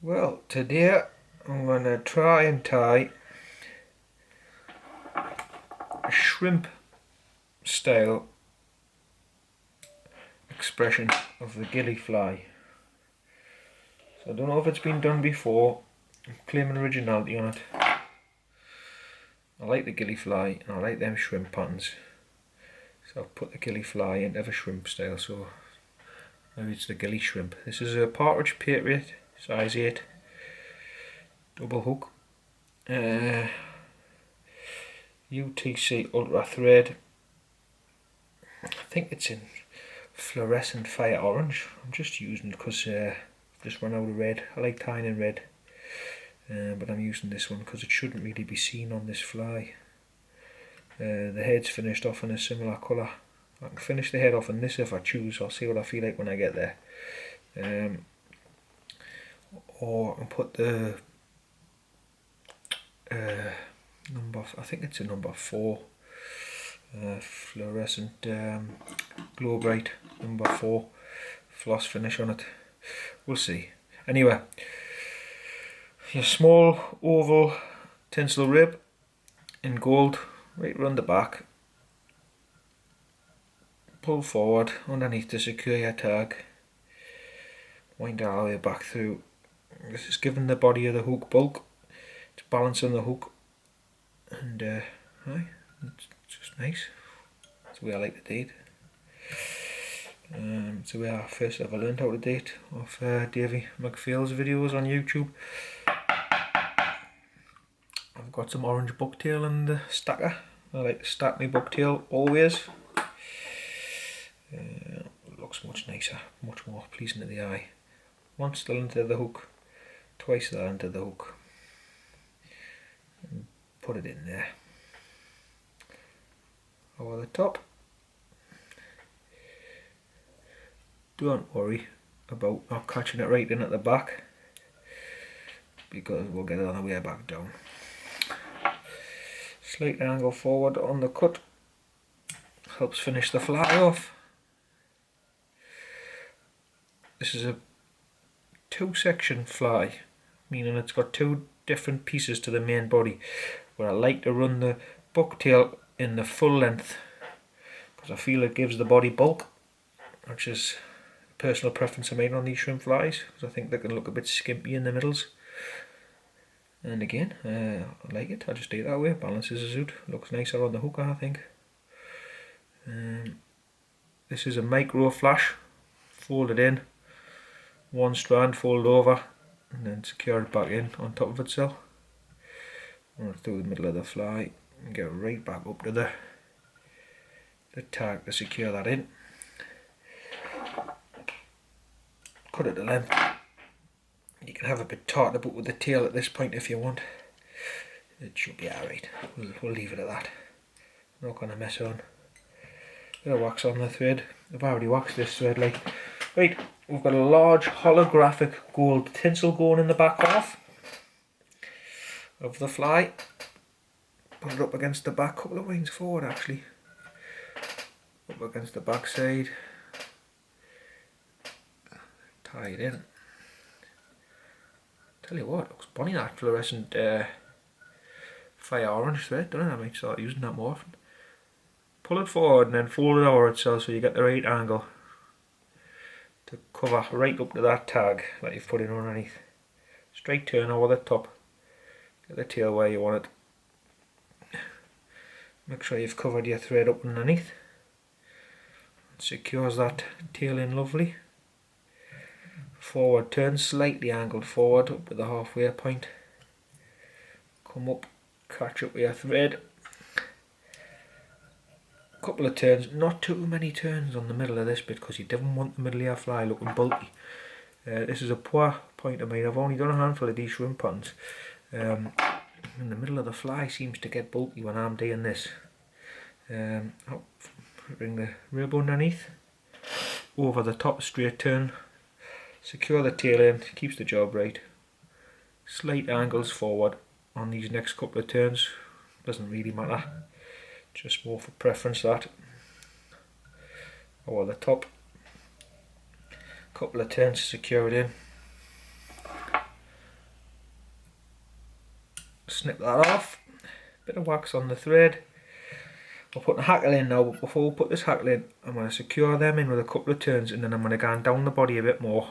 Well, today I'm going to try and tie a shrimp style expression of the ghillie fly. So I don't know if it's been done before. I'm claiming originality on it. I like the ghillie fly and I like them shrimp patterns. So I've put the ghillie fly into the shrimp style, so maybe it's the ghillie shrimp. This is a partridge patriot, size 8, double hook. UTC ultra thread. I think it's in fluorescent fire orange. I'm just using it because I've just run out of red. I like tying in red, but I'm using this one because it shouldn't really be seen on this fly. The head's finished off in a similar colour. I can finish the head off in this if I choose. I'll see what I feel like when I get there. Or I can put the I think it's a number 4 fluorescent glow bright number 4 floss finish on it. We'll see. Anyway, your small oval tinsel rib in gold right round the back. Pull forward underneath to secure your tag. Wind all the way back through. This is giving the body of the hook bulk. It's balancing the hook, and it's just nice. That's the way I like to do it. It's the way I first ever learned how to do it off Davey McPhail's videos on YouTube. I've got some orange bucktail in the stacker. I like to stack my bucktail always. It looks much nicer, much more pleasing to the eye. Once still into the hook, twice that into the hook. And put it in there. Over the top. Don't worry about not catching it right in at the back, because we'll get it on the way back down. Slight angle forward on the cut helps finish the fly off. This is a 2-section fly, meaning it's got 2 different pieces to the main body, where I like to run the bucktail in the full length because I feel it gives the body bulk, which is a personal preference I made on these shrimp flies, because I think they can look a bit skimpy in the middles. And again, I like it. I just do it that way. Balances the suit. Looks nicer on the hooker, I think. This is a micro flash. Fold it in. One strand, fold over, and then secure it back in on top of itself. Run it through the middle of the fly and get right back up to the tag to secure that in. Cut it to length. You can have a bit tight about with the tail at this point if you want. It should be alright. We'll leave it at that. Not going to mess on. Bit of wax on the thread. I've already waxed this thread like. Right, we've got a large holographic gold tinsel going in the back half of the fly. Put it up against the back, couple of wings forward actually. Up against the back side. Tie it in. Tell you what, it looks bonny that fluorescent fire orange thread, doesn't it? I might start using that more often. Pull it forward and then fold it over itself so you get the right angle to cover right up to that tag that you've put in underneath. Straight turn over the top. Get the tail where you want it. Make sure you've covered your thread up underneath. It secures that tail in lovely. Forward turn, slightly angled forward up to the halfway point. Come up, catch up with your thread. Couple of turns, not too many turns on the middle of this bit because you don't want the middle of your fly looking bulky. This is a poor point of mine. I've only done a handful of these shrimp patterns. And the middle of the fly seems to get bulky when I'm doing this. Bring the rib underneath, over the top, straight turn. Secure the tail in, keeps the job right. Slight angles forward on these next couple of turns, doesn't really matter, just more for preference that. Over the top, couple of turns to secure it in. snip that off. Bit of wax on the thread. I'll put the hackle in now, but before we put this hackle in, I'm going to secure them in with a couple of turns, and then I'm going to go down the body a bit more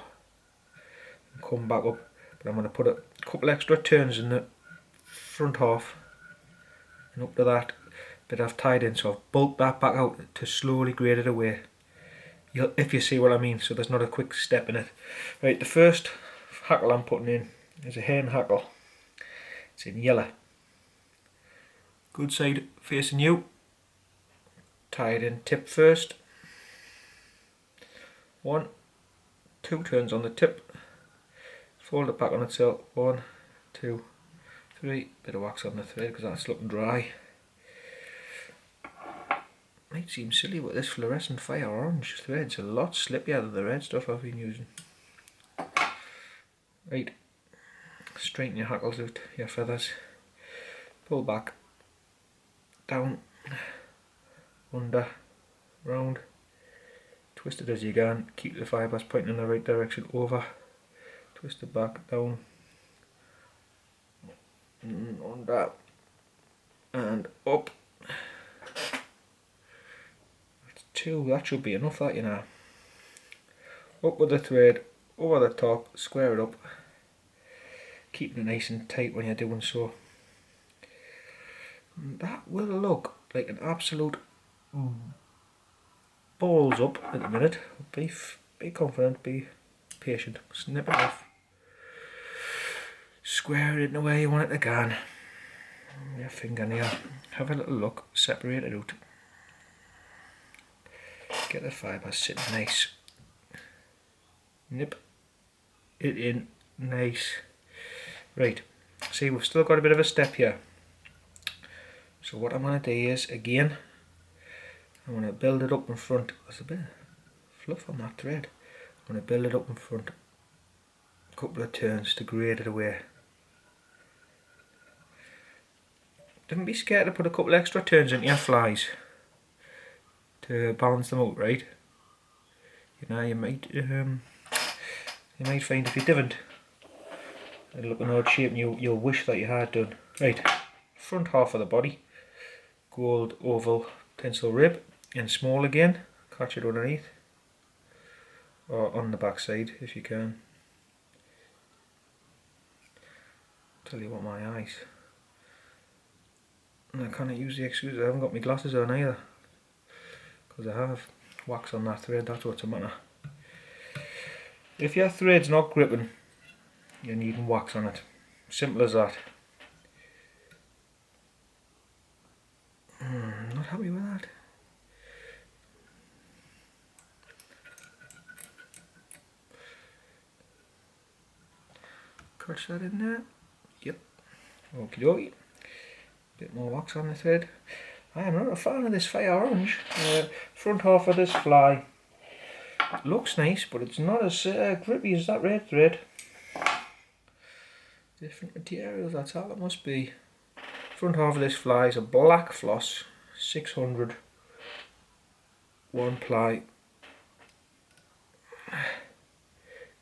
and come back up. But I'm going to put a couple extra turns in the front half and up to that bit I've tied in, so I've bulked that back out to slowly grade it away. If you see what I mean, so there's not a quick step in it. Right, the first hackle I'm putting in is a hen hackle. It's in yellow. Good side facing you. Tie it in tip first. 1, 2 turns on the tip. Fold it back on itself. 1, 2, 3. Bit of wax on the thread because that's looking dry. Might seem silly, but this fluorescent fire orange thread's a lot slippier than the red stuff I've been using. Right, straighten your hackles out, your feathers. Pull back, down, under, round. Twist it as you can. Keep the fibres pointing in the right direction. Over, twist it back, down, under, and up. 2, that should be enough, that, you know. Up with the thread, over the top, square it up, keeping it nice and tight when you're doing so. And that will look like an absolute balls up at the minute. Be confident, be patient. Snip it off, square it in the way you want it to go. Your fingernail, have a little look, separate it out. Get the fibres sitting nice. Nip it in nice. Right, see, we've still got a bit of a step here. So what I'm going to do is, again, I'm going to build it up in front. There's a bit of fluff on that thread. I'm going to build it up in front. A couple of turns to grade it away. Don't be scared to put a couple extra turns into your flies to balance them out, right? You know, you might find if you didn't, it'll look an odd shape and you'll wish that you had done. Right, front half of the body, gold oval tinsel rib, and small again, catch it underneath, or on the back side if you can. Tell you what, my eyes. And I can't use the excuse I haven't got my glasses on either, because I have wax on that thread, that's what's the matter. If your thread's not gripping, you're needing wax on it. Simple as that. Not happy with that. Catch that in there. Yep. Okie dokie. Bit more wax on the thread. I am not a fan of this fire orange. Front half of this fly. It looks nice, but it's not as grippy as that red thread. Different materials, that's all it must be. Front half of this fly is a black floss, 600, 1 ply.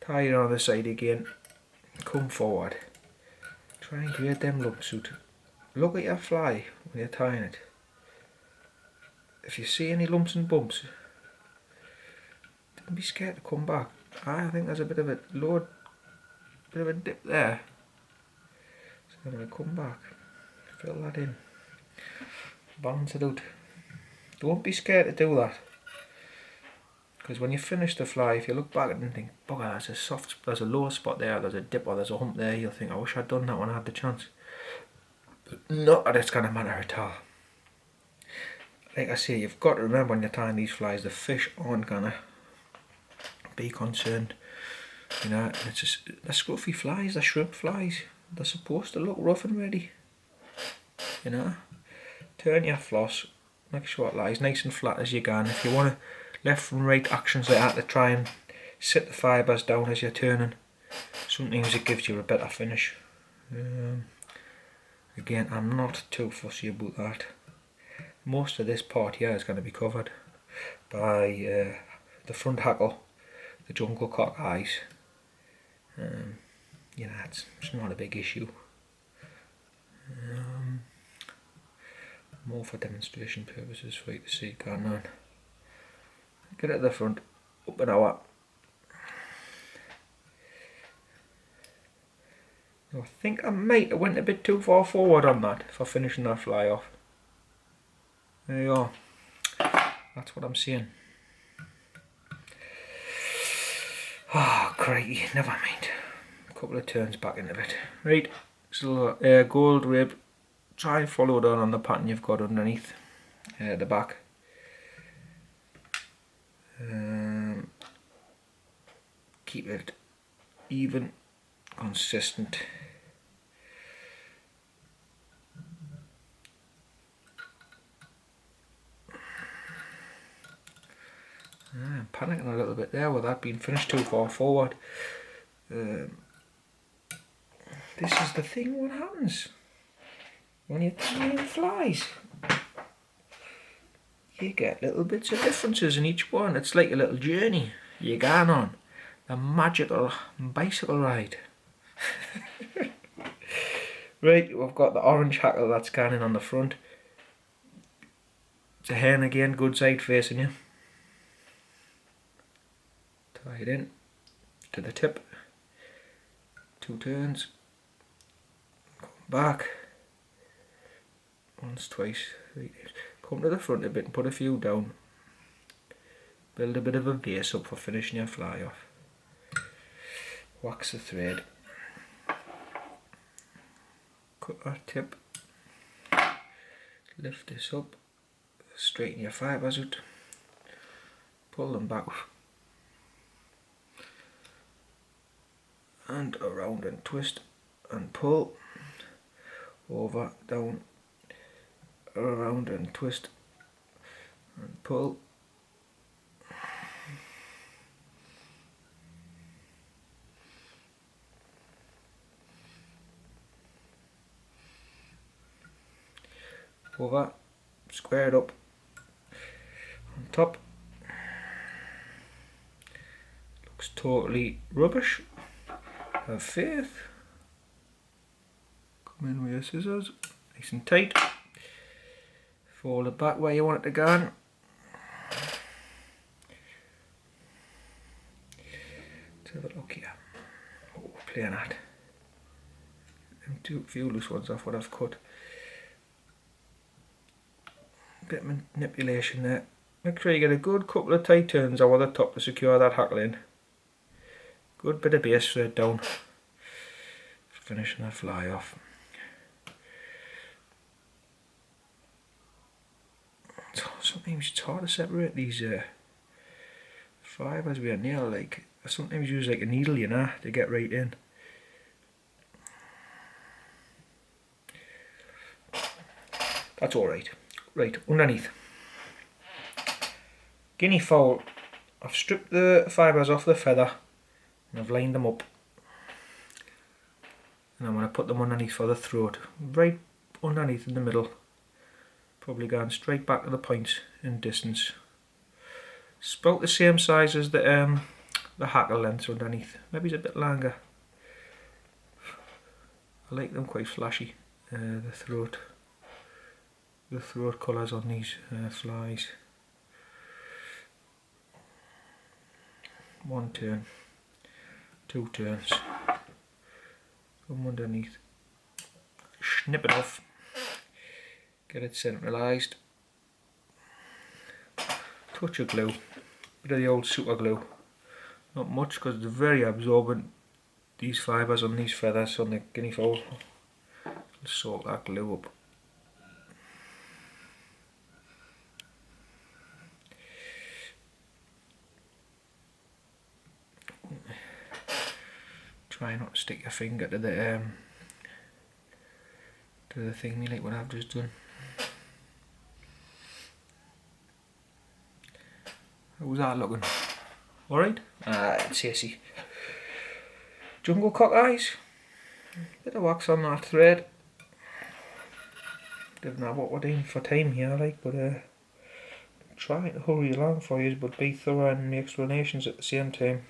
Tie it on the side again, come forward. Try and grade them lumps out. Look at your fly when you're tying it. If you see any lumps and bumps, don't be scared to come back. I think there's a bit of a dip there. So I'm going to come back, fill that in, balance it out. Don't be scared to do that. Because when you finish the fly, if you look back and think, bugger, there's a low spot there, there's a dip or there's a hump there, you'll think, I wish I'd done that when I had the chance. But not that it's going to matter at all. Like I say, you've got to remember when you're tying these flies, the fish aren't going to be concerned. You know, it's just, they're scruffy flies, they're shrimp flies. They're supposed to look rough and ready. You know, turn your floss, make sure it lies nice and flat as you can. If you want to left and right actions like that to try and sit the fibres down as you're turning, sometimes it gives you a better finish. Again, I'm not too fussy about that. Most of this part here is going to be covered by the front hackle, the jungle cock eyes. You know, it's not a big issue. more for demonstration purposes for you to see it going on. Get it at the front, up an hour. I think I might have went a bit too far forward on that for finishing that fly off. There you are. That's what I'm seeing. Oh, crikey, never mind. A couple of turns back into it. Right, so gold rib. Try and follow down on the pattern you've got underneath the back. Keep it even, consistent. I'm panicking a little bit there with that being finished too far forward. This is the thing, what happens when you're tying flies. You get little bits of differences in each one. It's like a little journey you're going on. A magical bicycle ride. Right, we've got the orange hackle that's scanning on the front. It's a hen again, good side facing you. Tie it in to the tip. 2 turns. Come back. Once, twice, 3 times. Come to the front a bit and put a few down. Build a bit of a base up for finishing your fly off. Wax the thread. Cut that tip. Lift this up. Straighten your fibres out. Pull them back. And around and twist and pull. Over, down, around and twist and pull. Over, square it up on top. Looks totally rubbish. Have faith. Come in with your scissors, nice and tight. Fold it back where you want it to go on. Let's have a look here. What we're playing at. A few loose ones off what I've cut. Bit of manipulation there. Make sure you get a good couple of tight turns over the top to secure that hackle in. Good bit of base thread down. Finishing that fly off. Sometimes it's hard to separate these fibres with a nail. Like I sometimes use like a needle, you know, to get right in. That's all right. Right, underneath. Guinea fowl. I've stripped the fibres off the feather and I've lined them up. And I'm going to put them underneath for the throat. Right underneath in the middle. Probably going straight back to the points in distance. It's about the same size as the hackle length underneath. Maybe it's a bit longer. I like them quite flashy. The throat colours on these flies. 1 turn, 2 turns. Come underneath. Snip it off. Get it centralised. Touch of glue. Bit of the old super glue. Not much because it's very absorbent. These fibres on these feathers on the guinea fowl. Let's soak that glue up. Try not to stick your finger to the thingy like what I've just done. How's that looking? Alright? It's easy. Jungle cock eyes. Bit of wax on that thread. Don't know what we're doing for time here, like, but trying to hurry along for you, but be thorough in the explanations at the same time.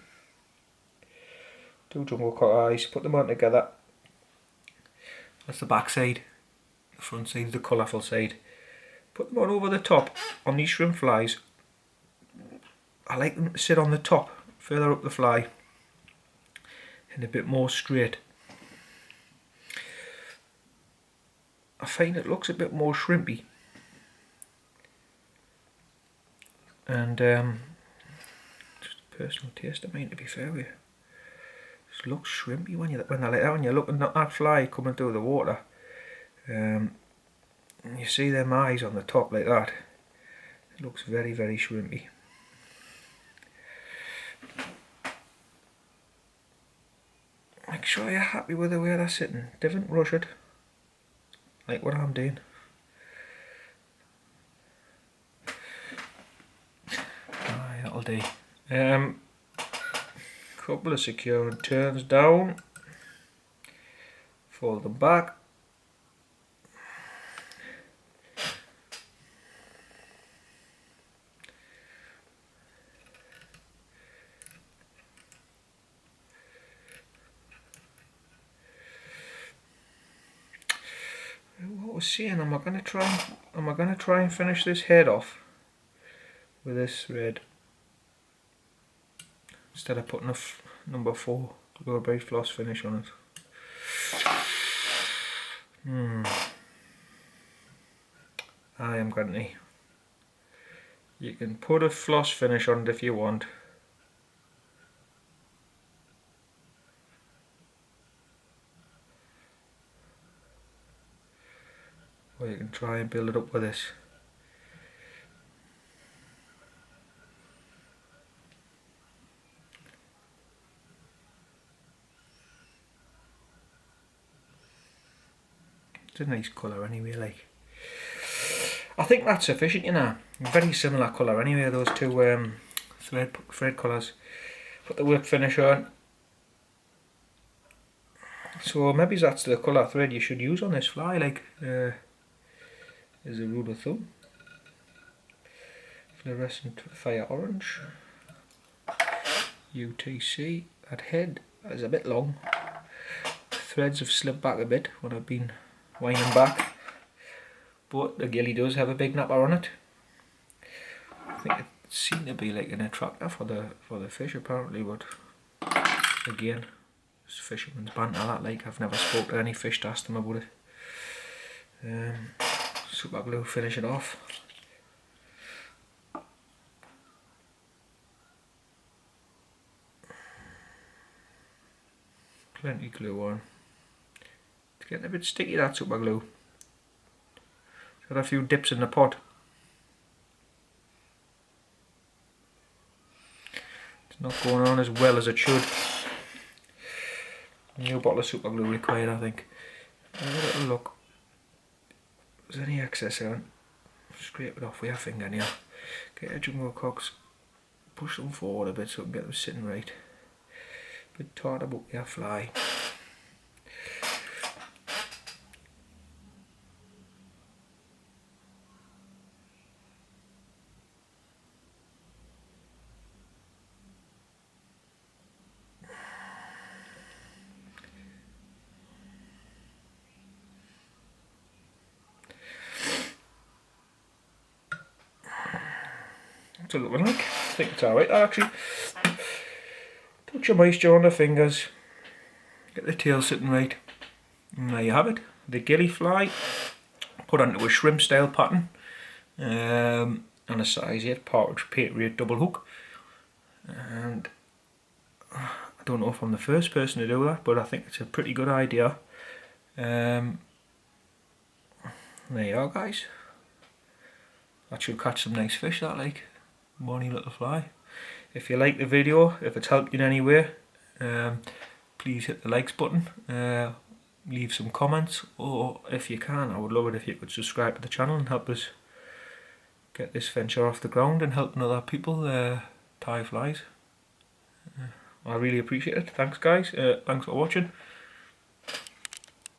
2 jungle cock eyes, put them on together. That's the back side. The front side is the colourful side. put them on over the top on these shrimp flies. I like them to sit on the top, further up the fly, and a bit more straight. I find it looks a bit more shrimpy, and just a personal taste of mine, to be fair with you. It looks shrimpy when they're like that. When you're looking at that fly coming through the water, and you see them eyes on the top like that. It looks very, very shrimpy. Make sure you're happy with the way they're sitting. Don't rush it, like what I'm doing. Aye, that'll do. Couple of secure and turns down. Fold them back. What was saying? Am I gonna try and finish this head off with this red instead of putting a number 4 Glow Bright floss finish on it? I am going to. You can put a floss finish on it if you want. Or you can try and build it up with this. It's a nice colour anyway, like. I think that's sufficient, you know. Very similar colour anyway, those two thread colours. Put the work finish on. So maybe that's the colour thread you should use on this fly, like, as a rule of thumb. Fluorescent fire orange. UTC. That head is a bit long. The threads have slipped back a bit when I've been winding back. But the ghillie does have a big napper on it. I think it seemed to be like an attractor for the fish apparently, but again, it's fisherman's banter that, like. I've never spoke to any fish to ask them about it. Super glue, finish it off. Plenty glue on. It's getting a bit sticky, that super glue. Got a few dips in the pot. It's not going on as well as it should. New bottle of super glue required, I think. Have a little look. If there's any excess on, scrape it off with your fingernail. Get your jumbo cocks, push them forward a bit so we can get them sitting right. A bit tight about your fly. What's it looking like? I think it's alright actually. Touch of moisture on the fingers. Get the tail sitting right. And there you have it. The ghillie fly put onto a shrimp style pattern. And a size 8 partridge patriot double hook. And I don't know if I'm the first person to do that, but I think it's a pretty good idea. There you are, guys. That should catch some nice fish, that, like. Morning little fly. If you like the video, if it's helped you in any way, please hit the likes button, leave some comments, or if you can, I would love it if you could subscribe to the channel and help us get this venture off the ground and helping other people tie flies. I really appreciate it. Thanks guys, thanks for watching.